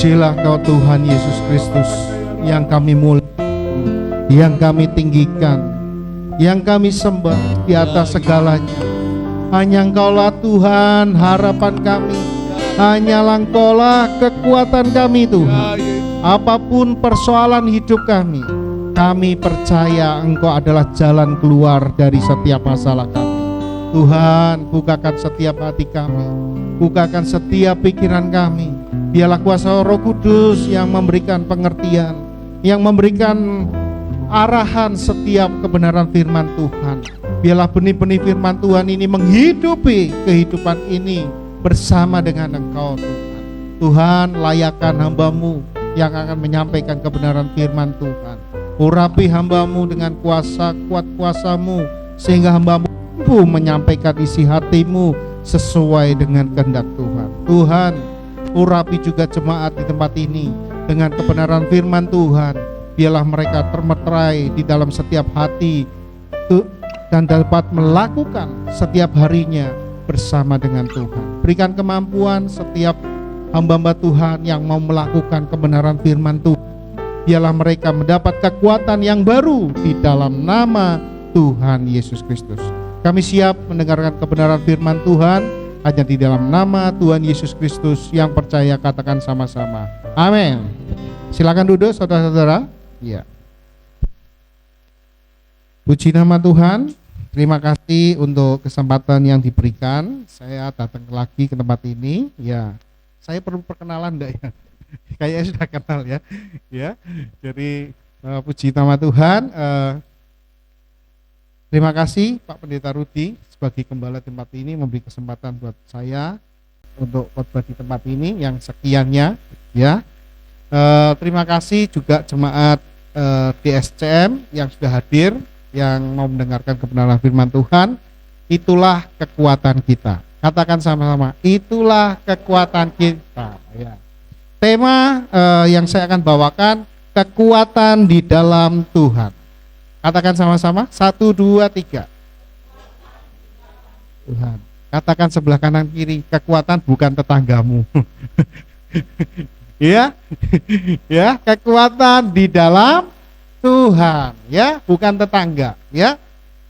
Terpujilah Kau Tuhan Yesus Kristus, yang kami muliakan, yang kami tinggikan, yang kami sembah di atas segalanya. Hanya Engkaulah Tuhan harapan kami, hanyalah Engkaulah kekuatan kami Tuhan. Apapun persoalan hidup kami percaya Engkau adalah jalan keluar dari setiap masalah kami. Tuhan, bukakan setiap hati kami, bukakan setiap pikiran kami. Biarlah kuasa Roh Kudus yang memberikan pengertian, yang memberikan arahan setiap kebenaran firman Tuhan. Biarlah benih-benih firman Tuhan ini menghidupi kehidupan ini bersama dengan Engkau Tuhan. Tuhan, layakkan hamba-Mu yang akan menyampaikan kebenaran firman Tuhan. Urapi hamba-Mu dengan kuasa-Mu, sehingga hamba-Mu mampu menyampaikan isi hati-Mu sesuai dengan kehendak Tuhan. Tuhan, urapi juga jemaat di tempat ini dengan kebenaran firman Tuhan. Biarlah mereka termeterai di dalam setiap hati dan dapat melakukan setiap harinya bersama dengan Tuhan. Berikan kemampuan setiap hamba-hamba Tuhan yang mau melakukan kebenaran firman Tuhan. Biarlah mereka mendapat kekuatan yang baru di dalam nama Tuhan Yesus Kristus. Kami siap mendengarkan kebenaran firman Tuhan hanya di dalam nama Tuhan Yesus Kristus. Yang percaya katakan sama-sama, amin. Silakan duduk saudara-saudara. Ya. Puji nama Tuhan. Terima kasih untuk kesempatan yang diberikan. Saya datang lagi ke tempat ini. Ya, saya perlu perkenalan enggak ya? Kayaknya sudah kenal ya. Ya. Jadi puji nama Tuhan. Terima kasih Pak Pendeta Rudi sebagai gembala tempat ini memberi kesempatan buat saya untuk khotbah di tempat ini yang sekiannya ya. Terima kasih juga jemaat DSCM yang sudah hadir, yang mau mendengarkan kebenaran firman Tuhan. Itulah kekuatan kita. Katakan sama-sama, itulah kekuatan kita ya. Tema yang saya akan bawakan, kekuatan di dalam Tuhan. Katakan sama-sama, 1, 2, 3. Tuhan. Katakan sebelah kanan kiri, kekuatan bukan tetanggamu. Ya, ya, kekuatan di dalam Tuhan, ya, bukan tetangga, ya.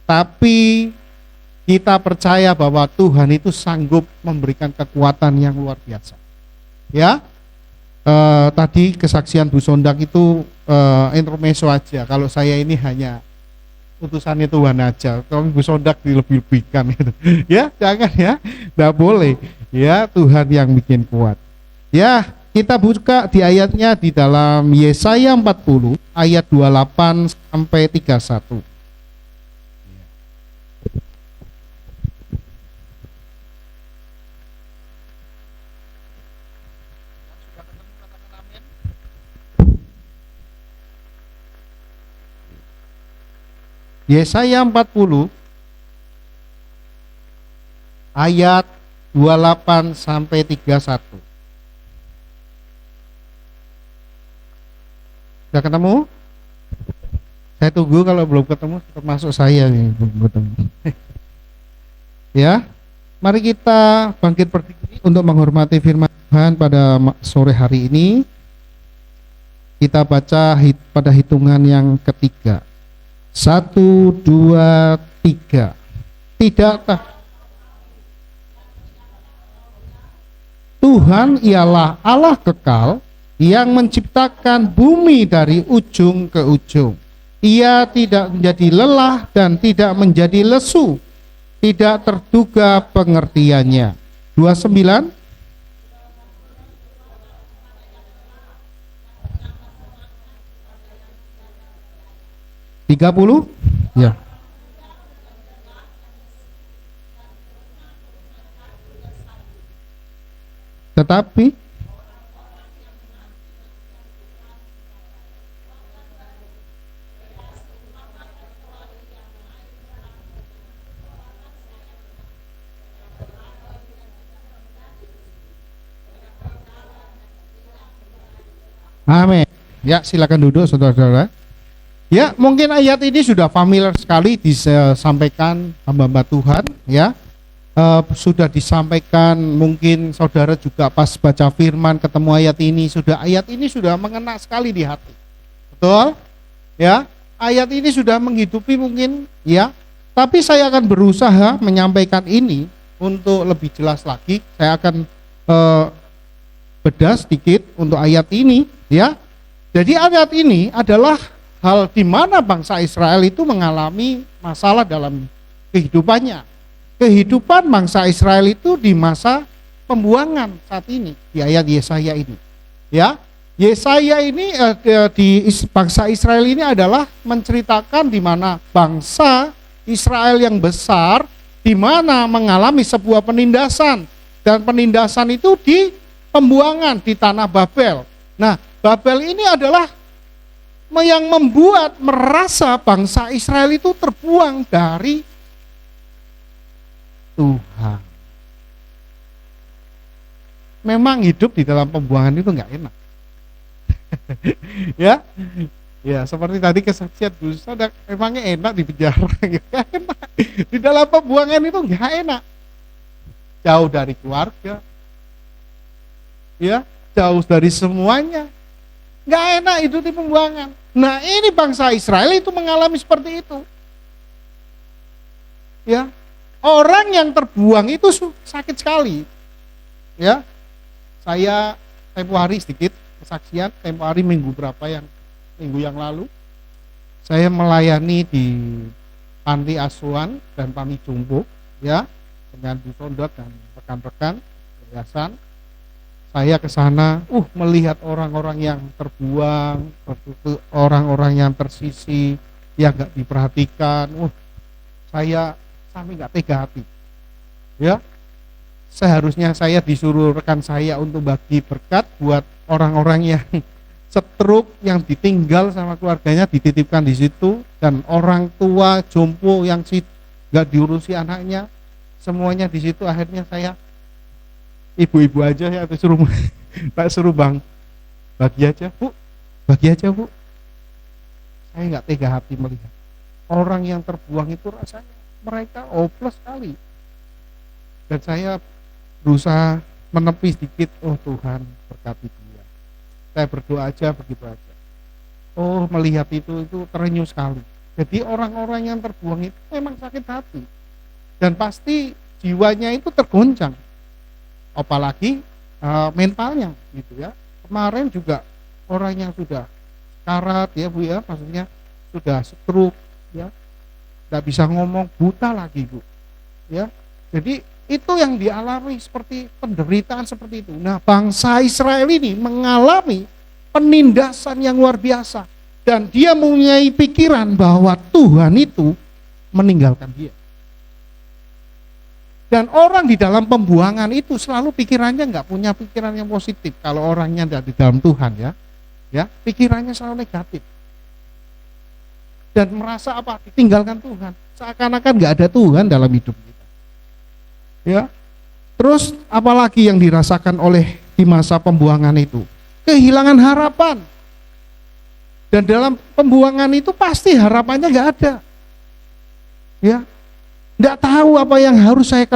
Tapi kita percaya bahwa Tuhan itu sanggup memberikan kekuatan yang luar biasa. Ya, tadi kesaksian Bu Sondak itu intermezzo aja. Kalau saya ini hanya utusannya Tuhan aja. Kalau Bu Sondak dilebih-lebihkan gitu. Ya, jangan ya. Enggak boleh. Ya, Tuhan yang bikin kuat. Ya, kita buka di ayatnya di dalam Yesaya 40 ayat 28 sampai 31. Yesaya 40 ayat 28 sampai 31. Sudah ketemu? Saya tunggu, kalau belum ketemu termasuk saya nih belum ketemu. Ya, mari kita bangkit berdiri untuk menghormati firman Tuhan pada sore hari ini. Kita baca pada hitungan yang ketiga. 1, 2, 3. Tidakkah Tuhan ialah Allah kekal yang menciptakan bumi dari ujung ke ujung. Ia tidak menjadi lelah dan tidak menjadi lesu, tidak terduga pengertiannya. 29. Ya. Tetapi amin. Ya, silakan duduk saudara-saudara. Ya, mungkin ayat ini sudah familiar sekali disampaikan hamba-hamba Tuhan ya. sudah disampaikan, mungkin saudara juga pas baca firman ketemu ayat ini sudah mengena sekali di hati. Betul? Ya, ayat ini sudah menghidupi mungkin ya. Tapi saya akan berusaha menyampaikan ini untuk lebih jelas lagi. Saya akan bedah sedikit untuk ayat ini ya. Jadi ayat ini adalah hal di mana bangsa Israel itu mengalami masalah dalam kehidupannya. Kehidupan bangsa Israel itu di masa pembuangan saat ini di ayat Yesaya ini. Ya, Yesaya ini di bangsa Israel ini adalah menceritakan di mana bangsa Israel yang besar di mana mengalami sebuah penindasan, dan penindasan itu di pembuangan di tanah Babel. Nah, Babel ini adalah yang membuat merasa bangsa Israel itu terbuang dari Tuhan. Memang hidup di dalam pembuangan itu nggak enak. Ya, ya seperti tadi kesaksian Gus Sadak, emangnya enak di penjara? Nggak enak. Di dalam pembuangan itu nggak enak. Jauh dari keluarga, ya, jauh dari semuanya. Nggak enak itu di pembuangan. Nah, ini bangsa Israel itu mengalami seperti itu. Ya, orang yang terbuang itu sakit sekali. Ya, saya tempo hari sedikit kesaksian, tempo hari minggu yang lalu, saya melayani di panti asuhan dan panti jompo, ya, dengan Bu Sondot dan rekan-rekan yayasan. Saya ke sana, melihat orang-orang yang terbuang, orang-orang yang tersisih, yang nggak diperhatikan. Saya sampai nggak tega hati. Ya, seharusnya saya disuruh rekan saya untuk bagi berkat buat orang-orang yang stroke, yang ditinggal sama keluarganya, dititipkan di situ, dan orang tua jompo yang nggak diurusi anaknya, semuanya di situ. Akhirnya saya ibu-ibu aja ya, atau suruh bang, bagi aja bu. Saya nggak tega hati melihat orang yang terbuang itu, rasanya mereka hopeless sekali. Dan saya berusaha menepi sedikit, Tuhan berkati dia. Saya berdoa aja begitu aja. Melihat itu terenyuh sekali. Jadi orang-orang yang terbuang itu memang sakit hati, dan pasti jiwanya itu tergoncang. Apalagi mentalnya gitu ya. Kemarin juga orang yang sudah karat ya Bu ya, maksudnya sudah stroke ya, nggak bisa ngomong, buta lagi Bu ya. Jadi itu yang dialami, seperti penderitaan seperti itu. Nah, bangsa Israel ini mengalami penindasan yang luar biasa, dan dia mempunyai pikiran bahwa Tuhan itu meninggalkan dia. Dan orang di dalam pembuangan itu selalu pikirannya nggak punya pikiran yang positif. Kalau orangnya tidak di dalam Tuhan ya pikirannya selalu negatif. Dan merasa apa? Ditinggalkan Tuhan. Seakan-akan nggak ada Tuhan dalam hidup kita. Ya. Terus apalagi yang dirasakan oleh di masa pembuangan itu? Kehilangan harapan. Dan dalam pembuangan itu pasti harapannya nggak ada. Ya. Tidak tahu apa yang harus saya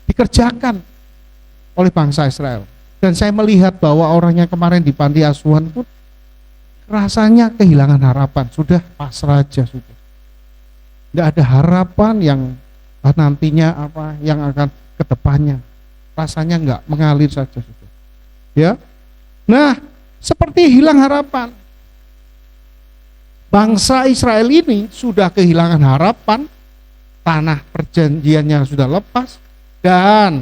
dikerjakan oleh bangsa Israel. Dan saya melihat bahwa orang yang kemarin di panti asuhan pun rasanya kehilangan harapan, sudah pasrah aja sudah. Tidak ada harapan yang nantinya apa yang akan ke depannya. Rasanya enggak, mengalir saja sudah. Ya. Nah, seperti hilang harapan. Bangsa Israel ini sudah kehilangan harapan. Tanah perjanjiannya sudah lepas, dan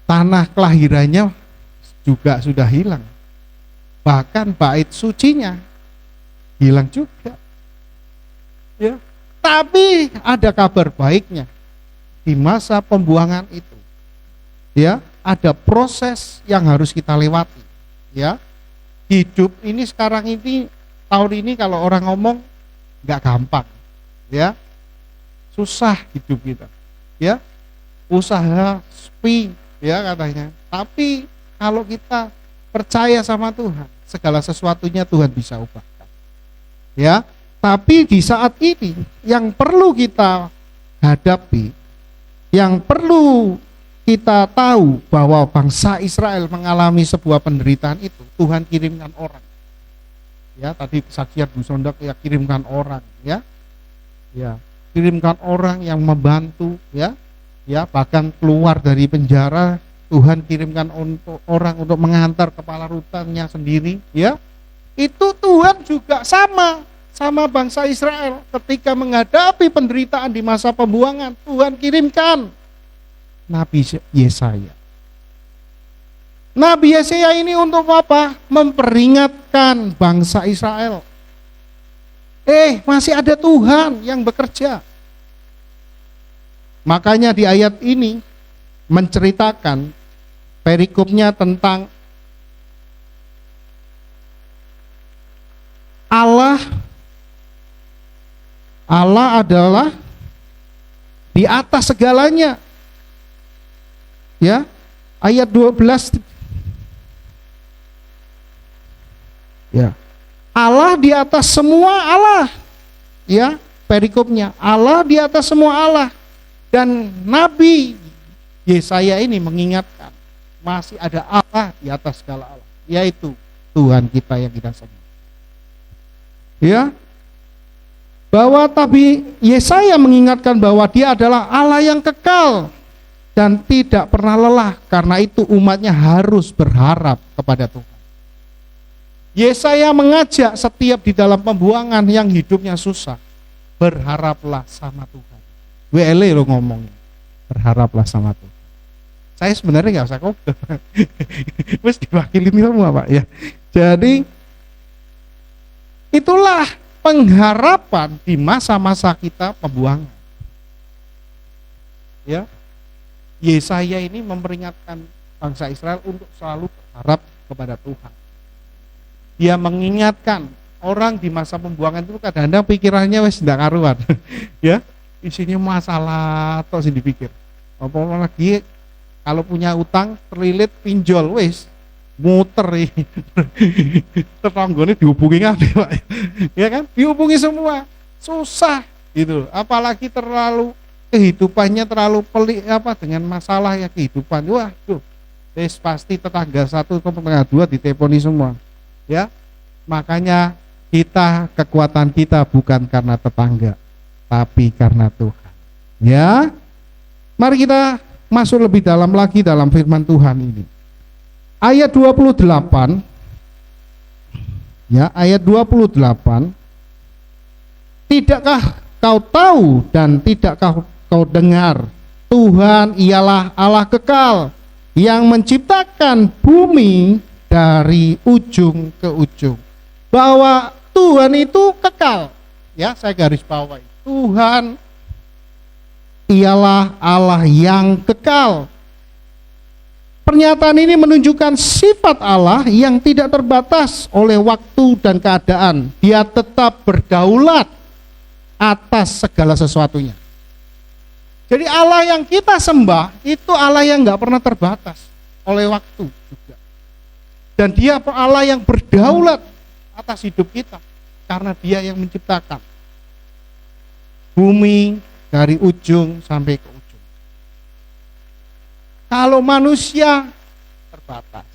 tanah kelahirannya juga sudah hilang. Bahkan bait sucinya hilang juga. Ya. Tapi ada kabar baiknya. Di masa pembuangan itu, ya, ada proses yang harus kita lewati. Ya. Hidup ini sekarang ini, tahun ini kalau orang ngomong nggak gampang. Ya, susah hidup kita, ya, usaha sepi, ya katanya. Tapi kalau kita percaya sama Tuhan, segala sesuatunya Tuhan bisa ubahkan, ya. Tapi di saat ini yang perlu kita hadapi, yang perlu kita tahu bahwa bangsa Israel mengalami sebuah penderitaan itu, Tuhan kirimkan orang. Ya, tadi kesaksian Bu Sondak ya, kirimkan orang, ya. Ya, kirimkan orang yang membantu, ya. Ya, bahkan keluar dari penjara, Tuhan kirimkan orang untuk mengantar kepala rutannya sendiri, ya. Itu Tuhan juga sama bangsa Israel ketika menghadapi penderitaan di masa pembuangan, Tuhan kirimkan Nabi Yesaya. Nabi Yesaya ini untuk apa? Memperingatkan bangsa Israel. Masih ada Tuhan yang bekerja. Makanya di ayat ini menceritakan perikopnya tentang Allah adalah di atas segalanya. Ya, ayat 12. Ya. Allah di atas semua Allah. Ya, perikopnya Allah di atas semua Allah. Dan Nabi Yesaya ini mengingatkan masih ada Allah di atas segala Allah, yaitu Tuhan kita yang kita sembah. Ya, bahwa tapi Yesaya mengingatkan bahwa dia adalah Allah yang kekal dan tidak pernah lelah. Karena itu umatnya harus berharap kepada Tuhan. Yesaya mengajak setiap di dalam pembuangan yang hidupnya susah, berharaplah sama Tuhan. WLE lo ngomongnya, berharaplah sama Tuhan. Saya sebenarnya nggak usah kok, wes diwakilin semua Pak ya. Jadi itulah pengharapan di masa-masa kita pembuangan. Ya, Yesaya ini memperingatkan bangsa Israel untuk selalu berharap kepada Tuhan. Dia mengingatkan orang di masa pembuangan itu kadang-kadang pikirannya wes tidak karuan. Ya, isinya masalah atau sih dipikir. Apalagi kalau punya utang terlilit pinjol wes muter tetangganya dihubungi nggak Pak? Ya kan, dihubungi semua, susah gitu. Apalagi kehidupannya terlalu pelik dengan masalah ya kehidupan. Wah, tuh, pasti tetangga satu ke tetangga dua diteponi semua. Ya, makanya kekuatan kita bukan karena tetangga, tapi karena Tuhan. Ya, mari kita masuk lebih dalam lagi dalam firman Tuhan ini. Ayat 28, ya, ayat 28. Tidakkah kau tahu dan tidakkah kau dengar, Tuhan ialah Allah kekal yang menciptakan bumi dari ujung ke ujung. Bahwa Tuhan itu kekal. Ya, saya garis bawahi. Tuhan ialah Allah yang kekal. Pernyataan ini menunjukkan sifat Allah yang tidak terbatas oleh waktu dan keadaan. Dia tetap berdaulat atas segala sesuatunya. Jadi Allah yang kita sembah itu Allah yang nggak pernah terbatas oleh waktu juga. Dan dia Allah yang berdaulat atas hidup kita karena dia yang menciptakan bumi dari ujung sampai ke ujung. Kalau manusia terbatas,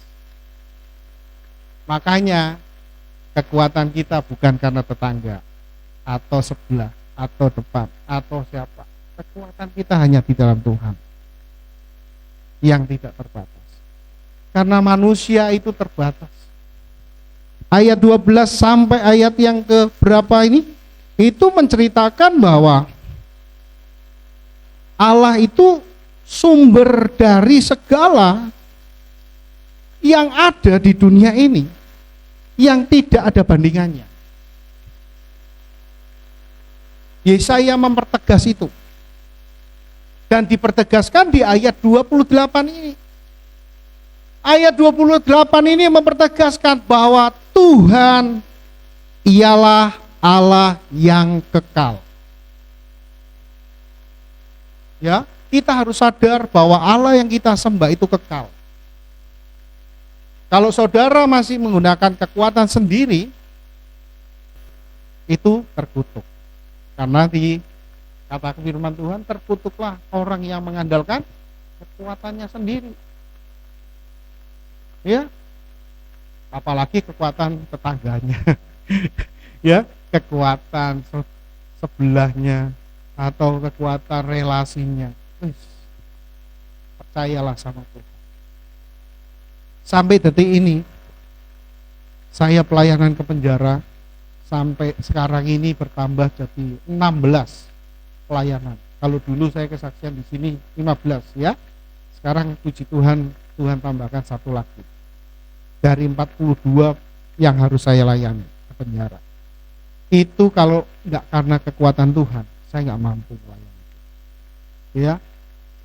makanya kekuatan kita bukan karena tetangga atau sebelah atau depan atau siapa. Kekuatan kita hanya di dalam Tuhan yang tidak terbatas. Karena manusia itu terbatas. Ayat 12 sampai ayat yang ke berapa ini? Itu menceritakan bahwa Allah itu sumber dari segala yang ada di dunia ini, yang tidak ada bandingannya. Yesaya mempertegas itu. Dan dipertegaskan di ayat 28 ini. Ayat 28 ini mempertegaskan bahwa Tuhan ialah Allah yang kekal. Ya, kita harus sadar bahwa Allah yang kita sembah itu kekal. Kalau saudara masih menggunakan kekuatan sendiri, itu terkutuk. Karena di Kata firman Tuhan, terkutuklah orang yang mengandalkan kekuatannya sendiri. Ya, apalagi kekuatan tetangganya. Ya, kekuatan sebelahnya atau kekuatan relasinya. Percayalah sama Tuhan. Sampai detik ini saya pelayanan ke penjara sampai sekarang ini bertambah jadi 16 pelayanan. Kalau dulu saya kesaksian di sini 15 ya. Sekarang puji Tuhan, Tuhan tambahkan satu lagi. Dari 42 yang harus saya layani ke penjara. Itu kalau enggak karena kekuatan Tuhan, saya enggak mampu melayani. Ya.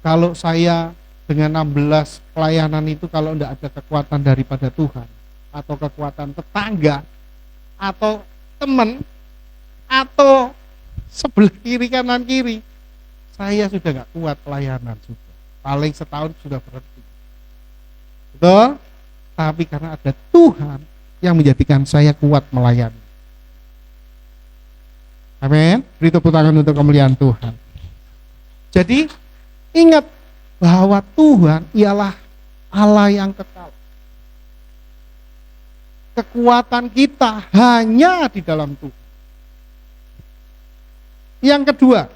Kalau saya dengan 16 pelayanan itu kalau enggak ada kekuatan daripada Tuhan atau kekuatan tetangga atau teman atau sebelah kiri kanan kiri, saya sudah enggak kuat pelayanan sudah. Paling setahun sudah berhenti. Betul? Tapi karena ada Tuhan yang menjadikan saya kuat melayani. Amin. Beri tepuk tangan untuk kemuliaan Tuhan. Jadi ingat bahwa Tuhan ialah Allah yang kekal. Kekuatan kita hanya di dalam Tuhan. Yang kedua,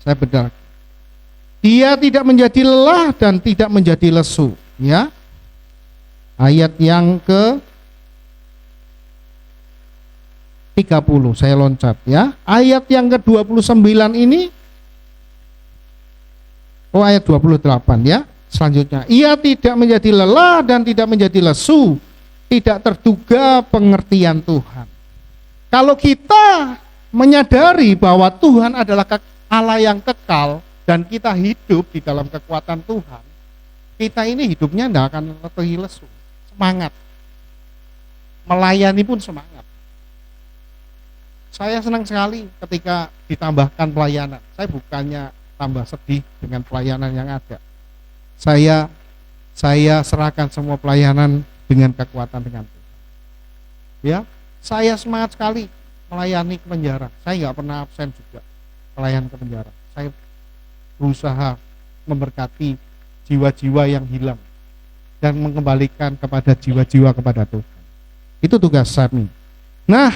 saya bedah. Dia tidak menjadi lelah dan tidak menjadi lesu, ya. Ayat yang ke 30, saya loncat ya. Ayat yang ke-29 ini, ayat 28 ya. Selanjutnya, ia tidak menjadi lelah dan tidak menjadi lesu, tidak terduga pengertian Tuhan. Kalau kita menyadari bahwa Tuhan adalah Allah yang kekal dan kita hidup di dalam kekuatan Tuhan, kita ini hidupnya tidak akan letih lesu, semangat. Melayani pun semangat. Saya senang sekali ketika ditambahkan pelayanan. Saya bukannya tambah sedih dengan pelayanan yang ada. Saya serahkan semua pelayanan dengan kekuatan dengan Tuhan. Ya, saya semangat sekali melayani ke penjara. Saya nggak pernah absen juga pelayan ke penjara. Saya berusaha memberkati jiwa-jiwa yang hilang dan mengembalikan kepada jiwa-jiwa kepada Tuhan. Itu tugas kami. Nah,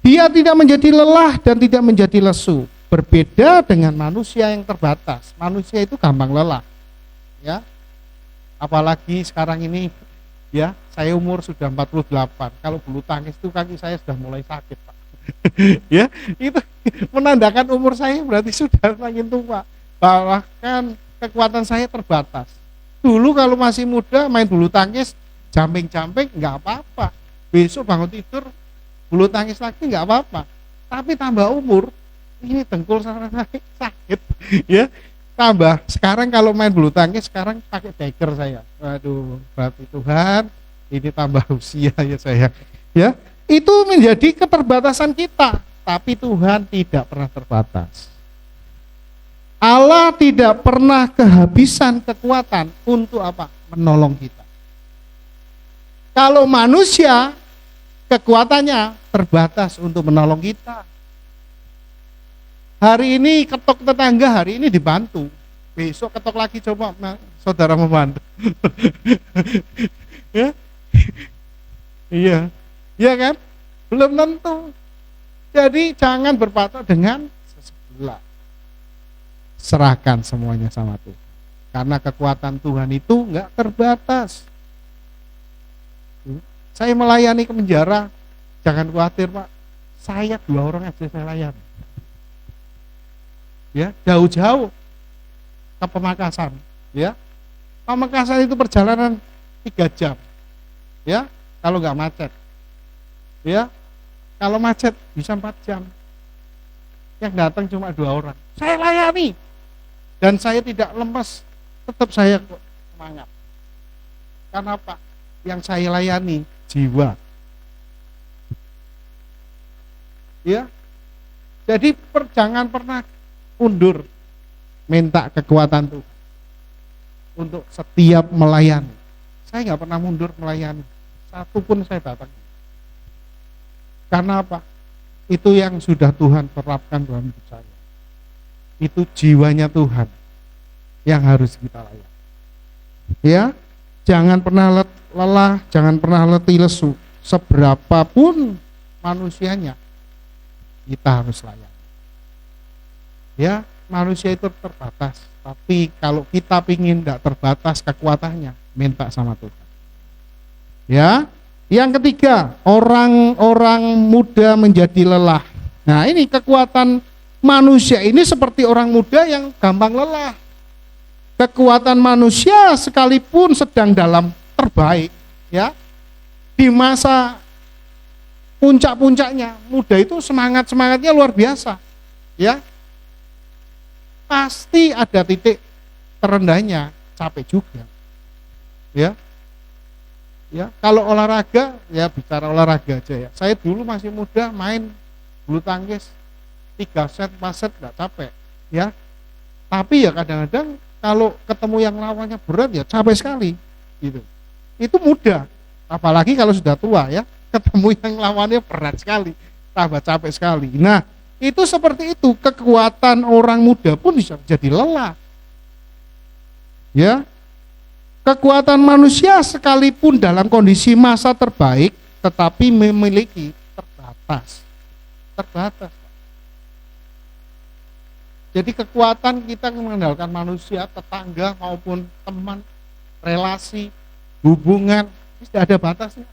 dia tidak menjadi lelah dan tidak menjadi lesu. Berbeda dengan manusia yang terbatas. Manusia itu gampang lelah. Ya. Apalagi sekarang ini ya, saya umur sudah 48. Kalau bulu tangkis itu kaki saya sudah mulai sakit, Pak. Ya, itu menandakan umur saya berarti sudah semakin tua. Bahkan kekuatan saya terbatas. Dulu kalau masih muda main bulu tangkis, jumping-jumping nggak apa-apa. Besok bangun tidur bulu tangkis lagi nggak apa-apa. Tapi tambah umur, ini dengkul saya sakit, ya. Tambah sekarang kalau main bulu tangkis sekarang pakai beker saya. Waduh, berarti Tuhan, ini tambah usia ya saya. Ya, itu menjadi keterbatasan kita, tapi Tuhan tidak pernah terbatas. Allah tidak pernah kehabisan kekuatan untuk apa? Menolong kita. Kalau manusia kekuatannya terbatas untuk menolong kita. Hari ini ketok tetangga, hari ini dibantu. Besok ketok lagi, coba saudara membantu. Ya, iya, iya kan? Belum tentu. Jadi jangan berpatok dengan sebelah. Serahkan semuanya sama Tuhan. Karena kekuatan Tuhan itu enggak terbatas. Saya melayani ke penjara, jangan khawatir Pak. Saya 2 orang aja saya layani. Ya, jauh-jauh ke Pamekasan, ya. Pamekasan itu perjalanan 3 jam. Ya, kalau nggak macet. Ya. Kalau macet bisa 4 jam. Yang datang cuma 2 orang. Saya layani. Dan saya tidak lemes, tetap saya semangat. Karena apa? Yang saya layani jiwa. Ya. Jadi jangan pernah mundur minta kekuatan Tuhan untuk setiap melayani. Saya nggak pernah mundur melayani, satu pun saya datang. Karena apa? Itu yang sudah Tuhan terapkan dalam hidup saya. Itu jiwanya Tuhan yang harus kita layani. Ya, jangan pernah lelah, jangan pernah letih lesu. Seberapapun manusianya, kita harus layani. Ya, manusia itu terbatas, tapi kalau kita pingin tidak terbatas kekuatannya, minta sama Tuhan. Ya, yang ketiga, orang-orang muda menjadi lelah. Nah, ini kekuatan manusia ini seperti orang muda yang gampang lelah. Kekuatan manusia sekalipun sedang dalam terbaik, ya, di masa puncak-puncaknya, muda itu semangatnya luar biasa, ya. Pasti ada titik terendahnya, capek juga. Ya. Ya, kalau olahraga, ya bicara olahraga aja ya. Saya dulu masih muda main bulu tangkis 3 set, 4 set enggak capek, ya. Tapi ya kadang-kadang kalau ketemu yang lawannya berat ya capek sekali gitu. Itu muda. Apalagi kalau sudah tua ya, ketemu yang lawannya berat sekali, tambah capek sekali. Nah, itu seperti itu, kekuatan orang muda pun bisa jadi lelah. Ya. Kekuatan manusia sekalipun dalam kondisi masa terbaik tetapi memiliki terbatas. Terbatas. Jadi kekuatan kita mengandalkan manusia, tetangga maupun teman, relasi, hubungan, tidak ada batasnya.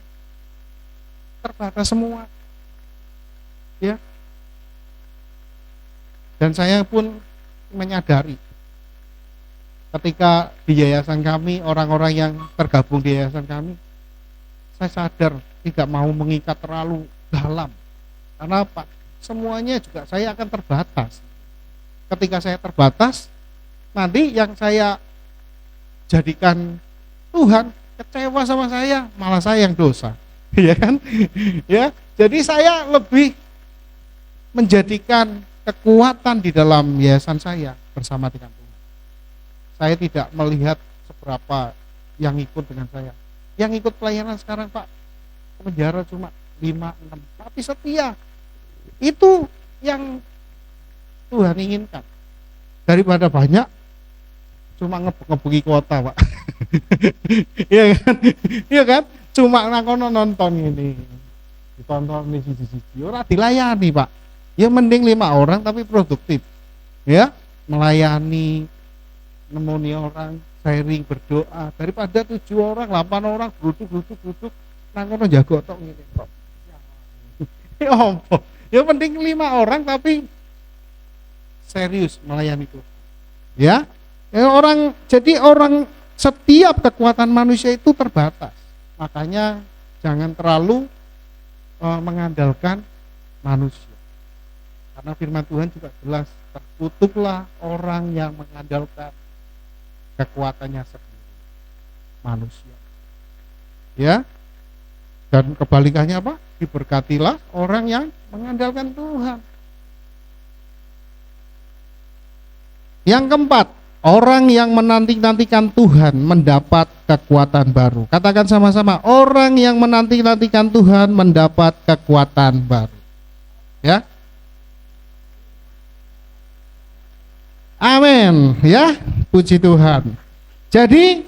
Terbatas semua. Ya. Dan saya pun menyadari ketika di yayasan kami, orang-orang yang tergabung di yayasan kami, saya sadar tidak mau mengikat terlalu dalam. Karena apa? Semuanya juga saya akan terbatas. Ketika saya terbatas, nanti yang saya jadikan Tuhan kecewa sama saya, malah saya yang dosa. Ya kan? Ya. Jadi saya lebih menjadikan kekuatan di dalam yayasan saya bersama dengan Tuhan. Saya tidak melihat seberapa yang ikut dengan saya. Yang ikut pelayanan sekarang Pak, penjara cuma 5-6, tapi setia. Itu yang Tuhan inginkan. Daripada banyak cuma ngebeki kuota Pak. Iya kan? Iya kan? Cuma nonton ini. Ditonton di sisi-sisi, ora dilayani Pak. Ya mending 5 orang tapi produktif, ya, melayani, nemoni orang, sharing, berdoa, daripada 7 orang, 8 orang geruduk nang kono jago tok ngene kok. Ya opo? Ya mending 5 orang tapi serius melayani itu. Ya. Jadi orang setiap kekuatan manusia itu terbatas. Makanya jangan terlalu mengandalkan manusia. Karena firman Tuhan juga jelas, terkutuklah orang yang mengandalkan kekuatannya sendiri, manusia. Ya. Dan kebalikannya apa? Diberkatilah orang yang mengandalkan Tuhan. Yang keempat, orang yang menanti-nantikan Tuhan mendapat kekuatan baru. Katakan sama-sama, orang yang menanti-nantikan Tuhan mendapat kekuatan baru. Ya. Amin, ya, puji Tuhan. Jadi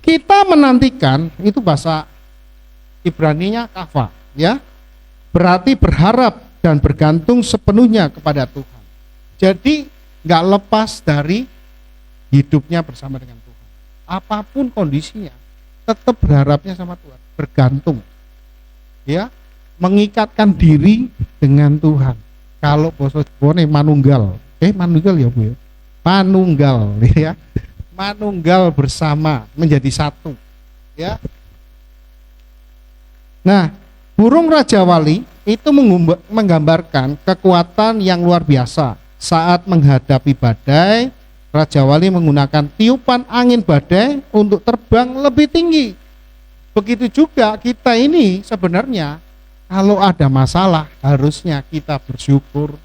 kita menantikan, itu bahasa Ibraninya kava, ya, berarti berharap dan bergantung sepenuhnya kepada Tuhan. Jadi nggak lepas dari hidupnya bersama dengan Tuhan. Apapun kondisinya, tetap berharapnya sama Tuhan, bergantung, ya, mengikatkan diri dengan Tuhan. Kalau basa Jawane manunggal ya Bu ya. Manunggal ya. Manunggal bersama menjadi satu. Ya. Nah, burung Raja Wali itu menggambarkan kekuatan yang luar biasa. Saat menghadapi badai, Raja Wali menggunakan tiupan angin badai untuk terbang lebih tinggi. Begitu juga kita ini sebenarnya kalau ada masalah harusnya kita bersyukur.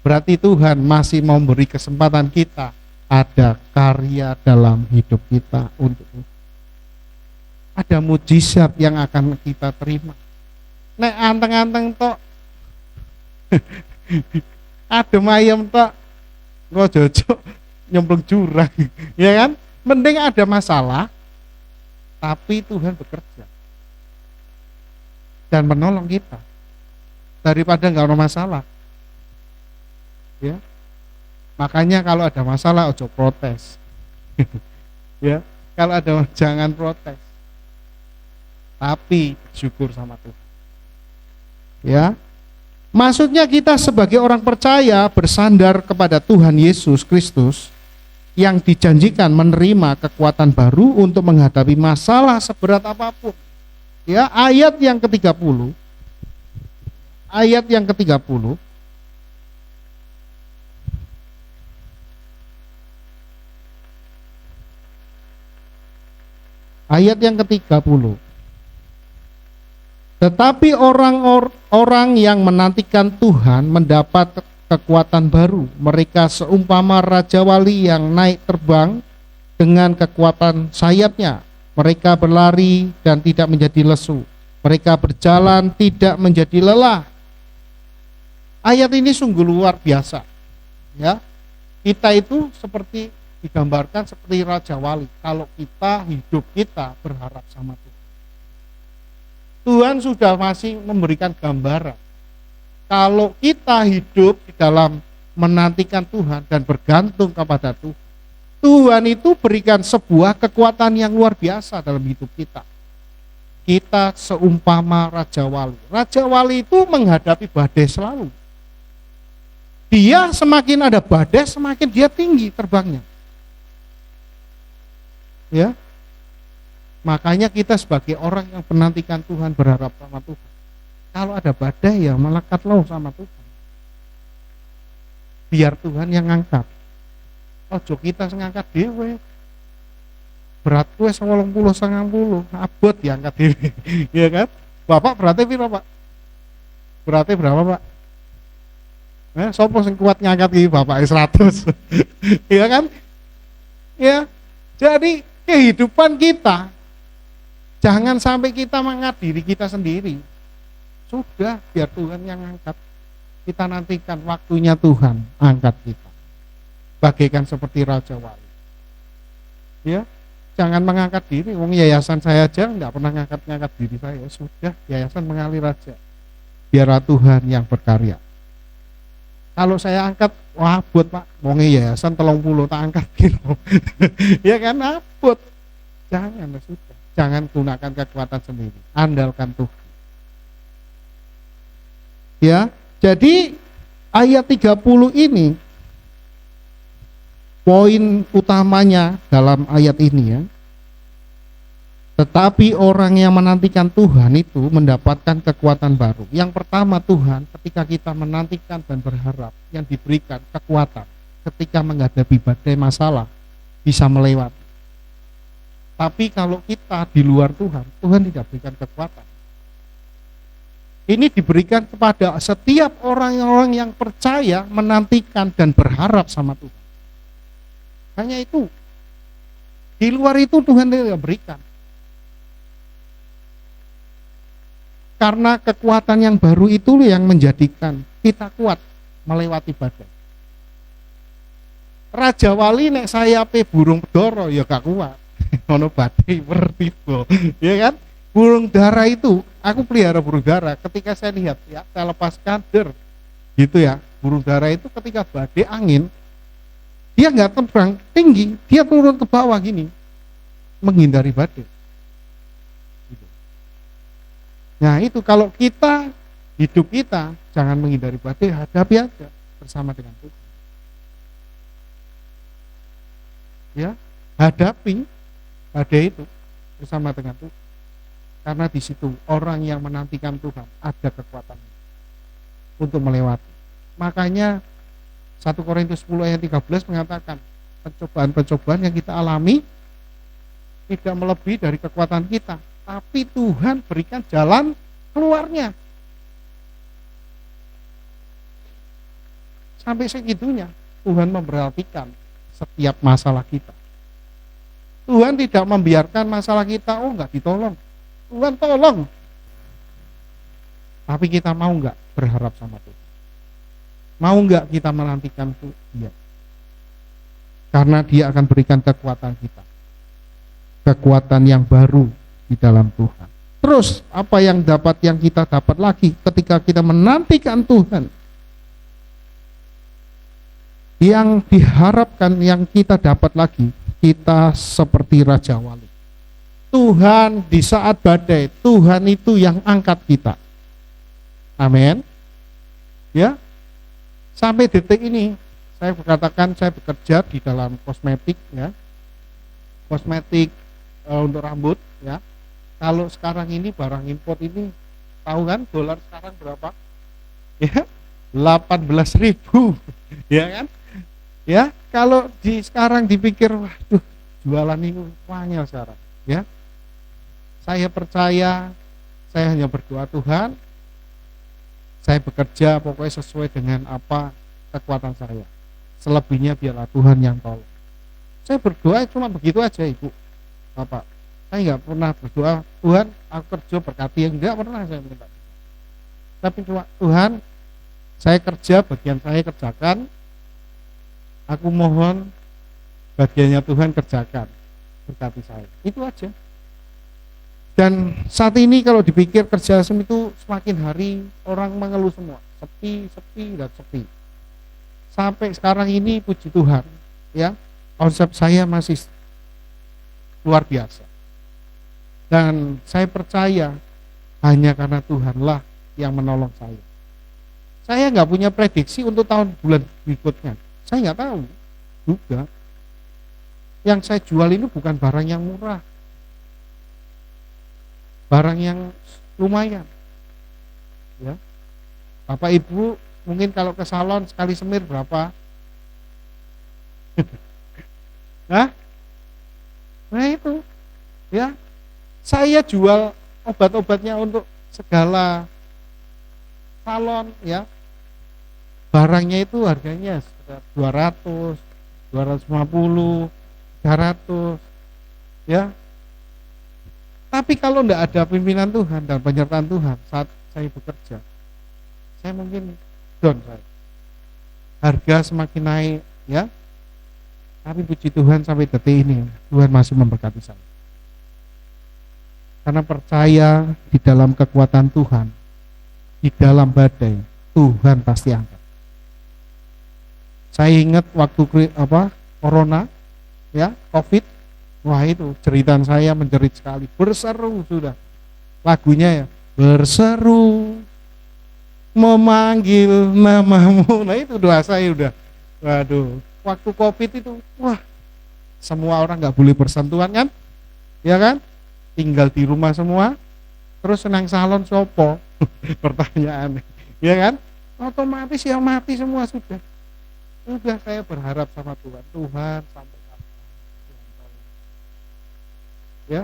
Berarti Tuhan masih memberi kesempatan kita ada karya dalam hidup kita untuk ada mujizat yang akan kita terima. nek anteng-anteng tok adem ayem tok kok jojok nyemplung jurang. Ya kan? Mending ada masalah tapi Tuhan bekerja dan menolong kita daripada nggak ada masalah. Ya. Makanya kalau ada masalah ojo protes. Ya, kalau ada jangan protes. Tapi syukur sama Tuhan. Ya. Maksudnya kita sebagai orang percaya bersandar kepada Tuhan Yesus Kristus yang dijanjikan menerima kekuatan baru untuk menghadapi masalah seberat apapun. Ya, ayat yang ke-30. Ayat yang ke-30. Ayat yang ke-30. Tetapi orang-orang yang menantikan Tuhan mendapat kekuatan baru. Mereka seumpama raja wali yang naik terbang dengan kekuatan sayapnya. Mereka berlari dan tidak menjadi lesu. Mereka berjalan tidak menjadi lelah. Ayat ini sungguh luar biasa. Ya, kita itu seperti digambarkan seperti raja wali. Kalau hidup kita berharap sama Tuhan. Tuhan sudah masih memberikan gambaran. Kalau kita hidup di dalam menantikan Tuhan dan bergantung kepada Tuhan, Tuhan itu berikan sebuah kekuatan yang luar biasa dalam hidup kita. Kita seumpama raja wali. Raja wali itu menghadapi badai selalu. Dia semakin ada badai, semakin dia tinggi terbangnya. Ya. Makanya kita sebagai orang yang menantikan Tuhan berharap sama Tuhan. Kalau ada badai ya melekatlah sama Tuhan. Biar Tuhan yang ngangkat. Ojo kita ngangkat dhewe. Berat gue 80 90, abot diangkat dhewe. Ya kan? Bapak beratnya piro, Pak? Beratnya berapa, Pak? Sopo sing kuat ngangkat iki Bapak 100. Ya kan? Ya. Jadi kehidupan kita jangan sampai kita mengangkat diri kita sendiri. Sudah, biar Tuhan yang angkat. Kita nantikan waktunya Tuhan angkat kita. Bagaikan seperti raja wali. Ya, jangan mengangkat diri. Wong yayasan saya aja enggak pernah ngangkat diri saya. Sudah, yayasan mengalir aja. Biarlah Tuhan yang berkarya. Kalau saya angkat, wah buat Pak, wong yayasan 30 tak angkat gitu. Ya kan, abot. Jangan, sudah. Jangan gunakan kekuatan sendiri, andalkan Tuhan. Ya, jadi ayat 30 ini poin utamanya dalam ayat ini ya. Tetapi orang yang menantikan Tuhan itu mendapatkan kekuatan baru. Yang pertama Tuhan ketika kita menantikan dan berharap yang diberikan kekuatan ketika menghadapi badai masalah bisa melewati. Tapi kalau kita di luar Tuhan, Tuhan tidak berikan kekuatan. Ini diberikan kepada setiap orang-orang yang percaya, menantikan dan berharap sama Tuhan. Hanya itu. Di luar itu Tuhan tidak berikan. Karena kekuatan yang baru itu yang menjadikan kita kuat melewati badai. Raja wali nek sayape burung bedoro ya gak kuat. Ono badai bertiba, ya kan? Burung dara itu, aku pelihara burung dara. Ketika saya lihat ya, saya lepas kader, gitu ya. Burung dara itu ketika badai angin, dia nggak terbang tinggi, dia turun ke bawah gini, menghindari badai. Gitu. Nah itu kalau kita hidup kita jangan menghindari badai, hadapi aja bersama dengan Tuhan. Ya, hadapi badai itu bersama dengan Tuhan. Karena di situ orang yang menantikan Tuhan ada kekuatan untuk melewati. Makanya 1 Korintus 10 ayat 13 mengatakan pencobaan-pencobaan yang kita alami tidak melebihi dari kekuatan kita, tapi Tuhan berikan jalan keluarnya. Sampai segitunya Tuhan memperhatikan setiap masalah kita. Tuhan tidak membiarkan masalah kita enggak ditolong. Tuhan tolong. Tapi kita mau nggak berharap sama Tuhan? Mau nggak kita menantikan Dia? Karena Dia akan berikan kekuatan kita, kekuatan yang baru di dalam Tuhan. Terus apa yang kita dapat lagi ketika kita menantikan Tuhan? Yang diharapkan yang kita dapat lagi, kita seperti Raja Wali. Tuhan di saat badai, Tuhan itu yang angkat kita. Amin. Ya. Sampai detik ini saya berkatakan saya bekerja di dalam kosmetik ya. Kosmetik untuk rambut ya. Kalau sekarang ini barang import ini tahu kan dolar sekarang berapa? Ya, 18.000 ya kan? Ya, kalau sekarang dipikir waduh jualan ini wangil sekarang ya. Saya percaya, saya hanya berdoa Tuhan, saya bekerja pokoknya sesuai dengan apa kekuatan saya. Selebihnya biarlah Tuhan yang tolong. Saya berdoa cuma begitu aja Ibu, Bapak. Saya nggak pernah berdoa Tuhan aku kerja berkati, yang enggak pernah saya minta. Tapi cuma Tuhan saya kerja bagian saya kerjakan, aku mohon bagiannya Tuhan kerjakan, berkati saya. Itu aja. Dan saat ini kalau dipikir kerja itu semakin hari orang mengeluh semua, sepi dan sepi. Sampai sekarang ini puji Tuhan, ya konsep saya masih luar biasa. Dan saya percaya hanya karena Tuhanlah yang menolong saya. Saya nggak punya prediksi untuk tahun bulan berikutnya. Saya nggak tahu juga. Yang saya jual ini bukan barang yang murah, barang yang lumayan. Ya, Bapak Ibu mungkin kalau ke salon sekali semir berapa? Nah itu, ya. Saya jual obat-obatnya untuk segala salon, ya. Barangnya itu harganya sekitar 200, 250, 300, ya. Tapi kalau tidak ada pimpinan Tuhan dan penyertaan Tuhan saat saya bekerja, saya mungkin down saya. Harga semakin naik, ya. Tapi puji Tuhan sampai detik ini Tuhan masih memberkati saya. Karena percaya di dalam kekuatan Tuhan, di dalam badai Tuhan pasti angkat. Saya ingat waktu corona, ya, COVID, wah itu jeritan saya menjerit sekali, berseru sudah. Lagunya ya, berseru memanggil namamu. Nah itu doa saya udah. Waduh, waktu COVID itu, wah semua orang nggak boleh bersentuhan kan, ya kan? Tinggal di rumah semua, terus senang salon sopo, pertanyaan, ya kan? Otomatis yang mati semua sudah. Udah saya berharap sama Tuhan, Tuhan sampai kapan? Ya,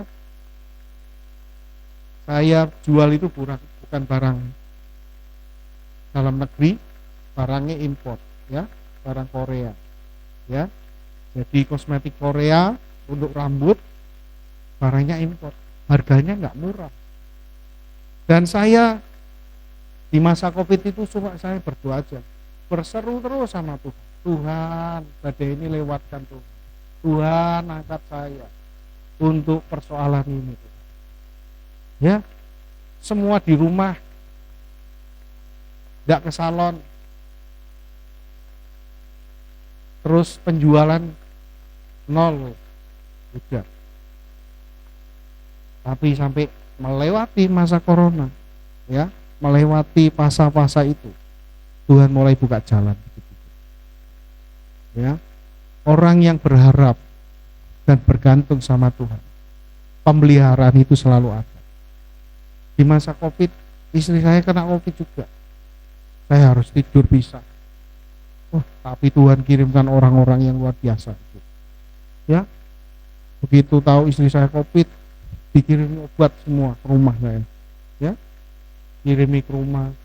saya jual itu bukan barang dalam negeri, barangnya import, ya, barang Korea, ya. Jadi kosmetik Korea untuk rambut, barangnya import, harganya nggak murah. Dan saya di masa COVID itu cuma saya berdoa aja, berseru terus sama Tuhan. Tuhan, badai ini lewatkan Tuhan. Tuhan angkat saya untuk persoalan ini. Ya, semua di rumah, nggak ke salon, terus penjualan nol, udah. Tapi sampai melewati masa corona, ya, melewati fase-fase itu, Tuhan mulai buka jalan. Ya, orang yang berharap dan bergantung sama Tuhan, pemeliharaan itu selalu ada. Di masa COVID, istri saya kena COVID juga. Saya harus tidur bisa. Tapi Tuhan kirimkan orang-orang yang luar biasa. Ya, begitu tahu istri saya COVID, dikirimi obat semua ke rumah saya. Ya, kirimi ke rumah.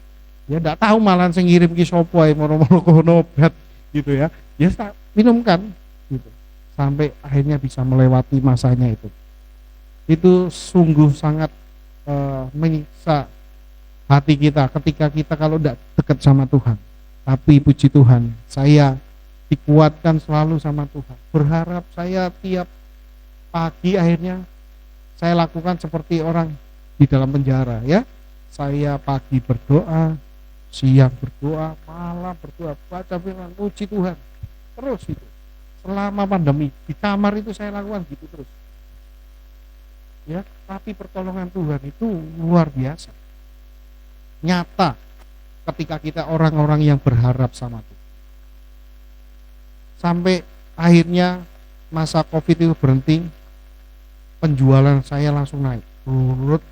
Ya, enggak tahu malah sing ngirim ki sapa ae moro-moro kono obat gitu ya. Ya tak minumkan gitu. Sampai akhirnya bisa melewati masanya itu. Itu sungguh sangat menyiksa hati kita ketika kita kalau tidak dekat sama Tuhan. Tapi puji Tuhan, saya dikuatkan selalu sama Tuhan. Berharap saya tiap pagi akhirnya saya lakukan seperti orang di dalam penjara ya. Saya pagi berdoa, siang berdoa, malam berdoa, baca firman, puji Tuhan. Terus itu. Selama pandemi di kamar itu saya lakukan gitu terus. Ya, tapi pertolongan Tuhan itu luar biasa. Nyata ketika kita orang-orang yang berharap sama Tuhan. Sampai akhirnya masa Covid itu berhenti, penjualan saya langsung naik. Turut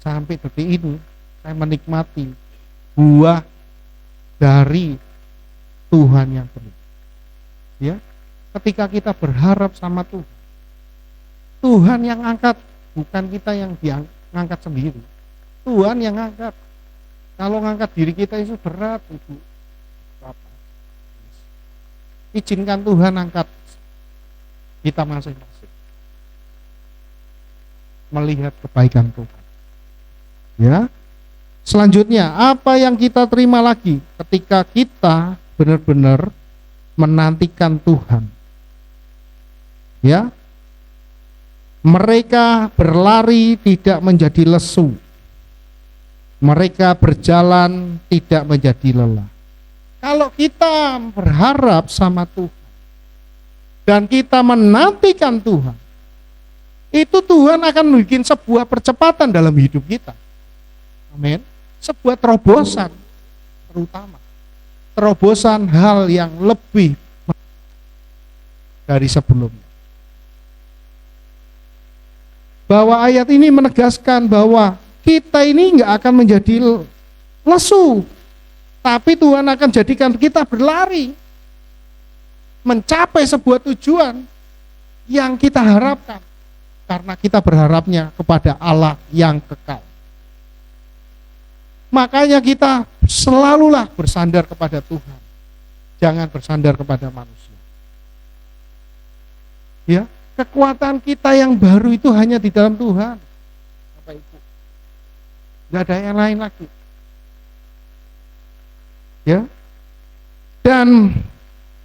sampai detik ini saya menikmati buah dari Tuhan yang penuh. Ya, ketika kita berharap sama Tuhan, Tuhan yang angkat, bukan kita yang diangkat sendiri. Tuhan yang angkat. Kalau ngangkat diri kita itu berat, Ibu. Bapak. Izinkan Tuhan angkat kita masing-masing. Melihat kebaikan Tuhan. Ya. Selanjutnya, apa yang kita terima lagi ketika kita benar-benar menantikan Tuhan? Ya. Mereka berlari tidak menjadi lesu. Mereka berjalan tidak menjadi lelah. Kalau kita berharap sama Tuhan dan kita menantikan Tuhan, itu Tuhan akan bikin sebuah percepatan dalam hidup kita. Amin. Sebuah terobosan, terutama terobosan hal yang lebih dari sebelumnya. Bahwa ayat ini menegaskan bahwa kita ini nggak akan menjadi lesu, tapi Tuhan akan jadikan kita berlari mencapai sebuah tujuan yang kita harapkan, karena kita berharapnya kepada Allah yang kekal. Makanya kita selalulah bersandar kepada Tuhan, jangan bersandar kepada manusia. Ya, kekuatan kita yang baru itu hanya di dalam Tuhan. Bapak Ibu, nggak ada yang lain lagi. Ya, dan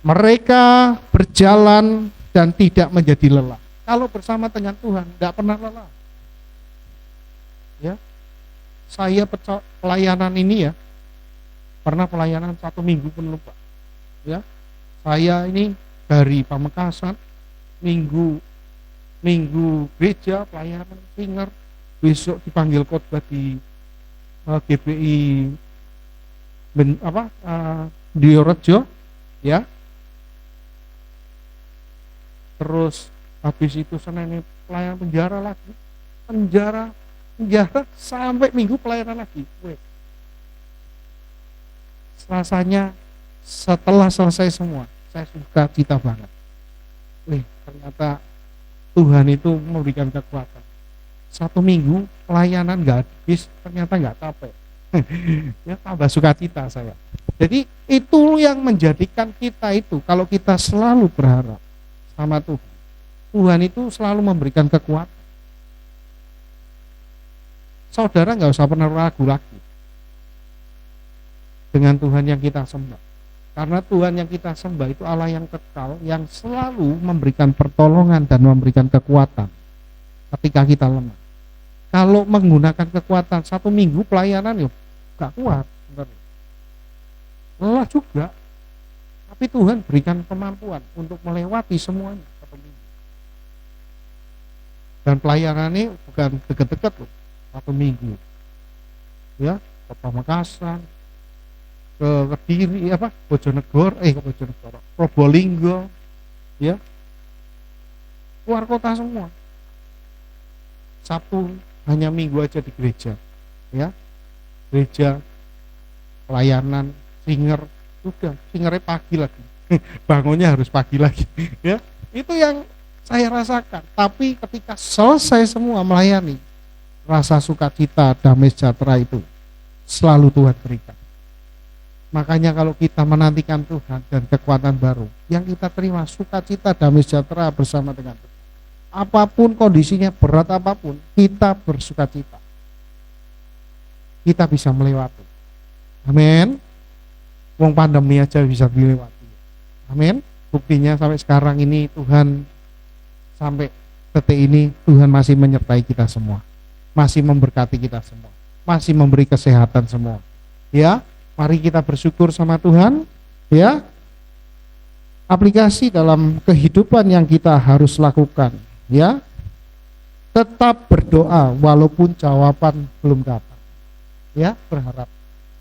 mereka berjalan dan tidak menjadi lelah. Kalau bersama dengan Tuhan, tidak pernah lelah. Ya, saya pelayanan ini ya, pernah pelayanan 1 minggu pun lupa. Ya, saya ini dari Pamekasan, minggu gereja pelayanan singer, besok dipanggil khotbah di GBI Diorejo, ya. Terus habis itu Senin pelayanan penjara lagi, penjara sampai Minggu pelayanan lagi. Rasanya setelah selesai semua, saya suka cita banget. Ternyata Tuhan itu memberikan kekuatan. 1 minggu pelayanan nggak habis, ternyata nggak capek. Ya, tambah sukacita saya. Jadi itu yang menjadikan kita itu, kalau kita selalu berharap sama Tuhan, Tuhan itu selalu memberikan kekuatan. Saudara nggak usah pernah ragu lagi dengan Tuhan yang kita sembah, karena Tuhan yang kita sembah itu Allah yang kekal, yang selalu memberikan pertolongan dan memberikan kekuatan ketika kita lemah. Kalau menggunakan kekuatan 1 minggu pelayanan, yuk gak kuat, lelah juga. Tapi Tuhan berikan kemampuan untuk melewati semuanya 1 minggu. Dan pelayanan ini bukan dekat-dekat loh, 1 minggu. Ya, ke Pamekasan, ke Kediri, Bojonegoro, Probolinggo, ya, keluar kota semua. Sabtu hanya Minggu aja di gereja, ya, gereja pelayanan singer, udah singernya pagi lagi, bangunnya harus pagi lagi, ya. Itu yang saya rasakan. Tapi ketika selesai semua melayani, rasa sukacita, damai sejahtera itu selalu Tuhan berikan. Makanya kalau kita menantikan Tuhan dan kekuatan baru, yang kita terima sukacita, damai sejahtera bersama dengan Tuhan. Apapun kondisinya, berat apapun, kita bersukacita. kita bisa melewati. Amin. Wong pandemi aja bisa dilewati. Amin. Buktinya sampai sekarang ini Tuhan, sampai detik ini Tuhan masih menyertai kita semua, masih memberkati kita semua, masih memberi kesehatan semua. Ya, mari kita bersyukur sama Tuhan. Ya, aplikasi dalam kehidupan yang kita harus lakukan. Ya, tetap berdoa walaupun jawaban belum datang. Ya, berharap,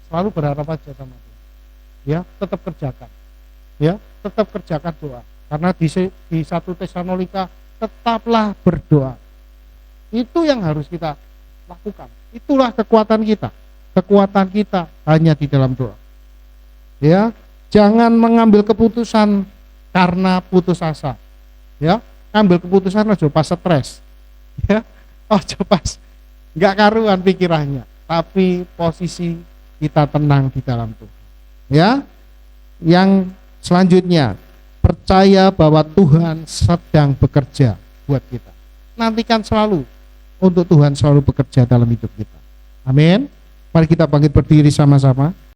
selalu berharap aja sama Tuhan. Ya, tetap kerjakan. Ya, tetap kerjakan doa. Karena di 1 Tesalonika tetaplah berdoa. Itu yang harus kita lakukan. Itulah kekuatan kita. Kekuatan kita hanya di dalam doa. Ya, jangan mengambil keputusan karena putus asa. Ya, ambil keputusan aja pas stres. Ya, aja pas nggak karuan pikirannya, tapi posisi kita tenang di dalam Tuhan. Ya, yang selanjutnya, percaya bahwa Tuhan sedang bekerja buat kita. Nantikan selalu untuk Tuhan selalu bekerja dalam hidup kita. Amin. Mari kita bangkit berdiri sama-sama.